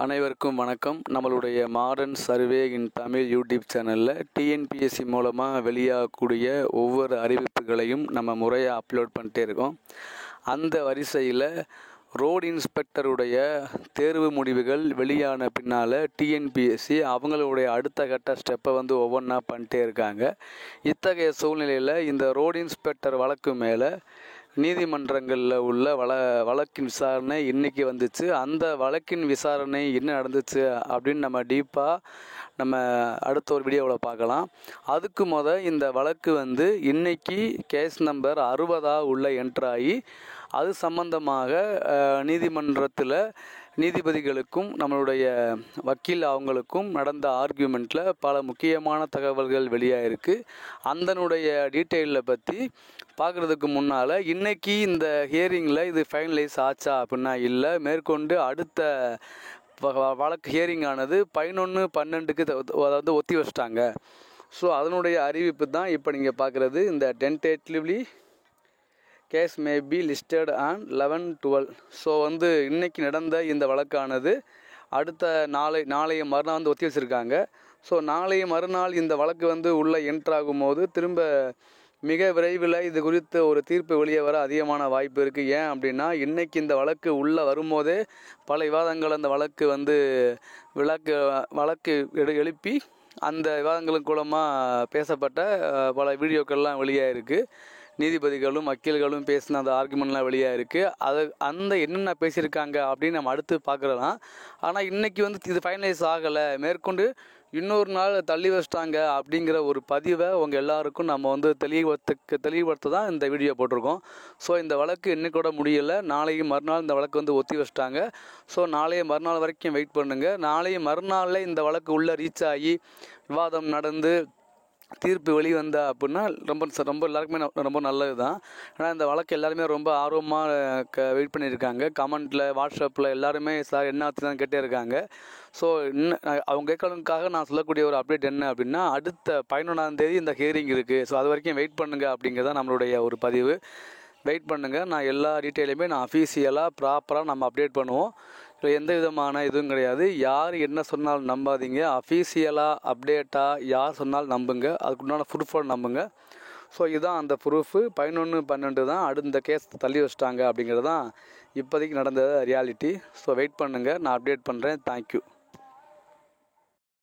அனைவருக்கும் வணக்கம். நம்மளுடைய மாடர்ன் சர்வே இன் தமிழ் யூடியூப் சேனலில் டிஎன்பிஎஸ்சி மூலமாக வெளியாகக்கூடிய ஒவ்வொரு அறிவிப்புகளையும் நம்ம முறையாக அப்லோட் பண்ணிட்டே இருக்கோம். அந்த வரிசையில் ரோடு இன்ஸ்பெக்டருடைய தேர்வு முடிவுகள் வெளியான பின்னால் டிஎன்பிஎஸ்சி அவங்களுடைய அடுத்த கட்ட ஸ்டெப்பை ஒவ்வொன்றா பண்ணிட்டே இருக்காங்க. இத்தகைய சூழ்நிலையில் இந்த ரோடு இன்ஸ்பெக்டர் வழக்கு மேலே நீதிமன்றங்களில் உள்ள வழக்கின் விசாரணை இன்றைக்கி வந்துச்சு. அந்த வழக்கின் விசாரணை என்ன நடந்துச்சு அப்படின்னு நம்ம டீப்பாக அடுத்த ஒரு வீடியோவில் பார்க்கலாம். அதுக்கு இந்த வழக்கு இன்றைக்கி கேஸ் நம்பர் 60 உள்ள என்ட்ராகி அது சம்பந்தமாக நீதிமன்றத்தில் நீதிபதிகளுக்கும் நம்மளுடைய வக்கீல் அவங்களுக்கும் நடந்த ஆர்கியூமெண்ட்டில் பல முக்கியமான தகவல்கள் வெளியாகிருக்கு. அதனுடைய டீட்டெயிலில் பற்றி பார்க்குறதுக்கு முன்னால் இன்றைக்கி இந்த ஹியரிங்கில் இது ஃபைனலைஸ் ஆச்சா அப்படின்னா இல்லை, மேற்கொண்டு அடுத்த வழக்கு ஹியரிங் ஆனது 11/12 ஒத்தி வச்சிட்டாங்க. ஸோ அதனுடைய அறிவிப்பு தான் இப்போ நீங்கள் பார்க்குறது. இந்த tentatively case may be listed on 11/12. So இன்றைக்கி நடந்த இந்த வழக்கானது அடுத்த நாளைய மறுநாள் ஒத்தி வச்சுருக்காங்க. ஸோ நாளைய மறுநாள் இந்த வழக்கு உள்ளே என்ட்ராகும் போது திரும்ப மிக விரைவில் இது குறித்து ஒரு தீர்ப்பு வெளியே வர அதிகமான வாய்ப்பு இருக்குது. ஏன் அப்படின்னா இன்றைக்கி இந்த வழக்கு உள்ளே வரும்போதே பல விவாதங்கள் அந்த வழக்கு எழுப்பி அந்த விவாதங்களுக்கு மூலமாக பேசப்பட்ட பல வீடியோக்கள்லாம் வெளியாக இருக்குது. நீதிபதிகளும் வக்கீல்களும் பேசின அந்த ஆர்குமெண்ட்லாம் வெளியாக இருக்குது. அந்த என்னென்ன பேசியிருக்காங்க அப்படின்னு நம்ம அடுத்து பார்க்குறலாம். ஆனால் இன்றைக்கி இது ஃபைனலைஸ் ஆகலை, மேற்கொண்டு இன்னொரு நாள் தள்ளி வச்சிட்டாங்க அப்படிங்கிற ஒரு பதிவை உங்கள் எல்லாருக்கும் நம்ம தெளிவுபடுத்த தான் இந்த வீடியோ போட்டிருக்கோம். ஸோ இந்த வழக்கு இன்னைக்கூட முடியலை, நாளைக்கு மறுநாள் இந்த வழக்கு ஒத்தி வச்சிட்டாங்க. ஸோ நாளைய மறுநாள் வரைக்கும் வெயிட் பண்ணுங்கள். நாளைய மறுநாளில் இந்த வழக்கு உள்ளே ரீச் ஆகி விவாதம் நடந்து தீர்ப்பு வெளிவந்தா அப்படின்னா ரொம்ப எல்லாருக்குமே ரொம்ப நல்லது தான். ஏன்னா இந்த வழக்கு எல்லாருமே ரொம்ப ஆர்வமாக வெயிட் பண்ணியிருக்காங்க. கமெண்ட்டில் வாட்ஸ்அப்பில் எல்லாருமே சார் என்ன ஆச்சு தான் கேட்டே இருக்காங்க. ஸோ இன்னும் அவங்க கேட்கறதுக்காக நான் சொல்லக்கூடிய ஒரு அப்டேட் என்ன அப்படின்னா, அடுத்த 11ஆம் தேதி இந்த ஹியரிங் இருக்குது. ஸோ அது வரைக்கும் வெயிட் பண்ணுங்கள் அப்படிங்கிறதான் நம்மளுடைய ஒரு பதிவு. வெயிட் பண்ணுங்கள். நான் எல்லா டீட்டெயிலுமே அஃபீஷியலாக ப்ராப்பராக நம்ம அப்டேட் பண்ணுவோம். எந்த விதமான இதுவும் கிடையாது. யார் என்ன சொன்னாலும் நம்பாதீங்க. அஃபீஷியலாக அப்டேட்டாக யார் சொன்னாலும் நம்புங்க. அதுக்குண்டான ப்ரூஃபோடு நம்புங்க. ஸோ இதுதான் அந்த ப்ரூஃபு. 11/12 தான் அடுத்த கேஸ் தள்ளி வச்சிட்டாங்க அப்படிங்கிறது தான் இப்போதைக்கு நடந்த ரியாலிட்டி. ஸோ வெயிட் பண்ணுங்கள், நான் அப்டேட் பண்ணுறேன். தேங்க்யூ.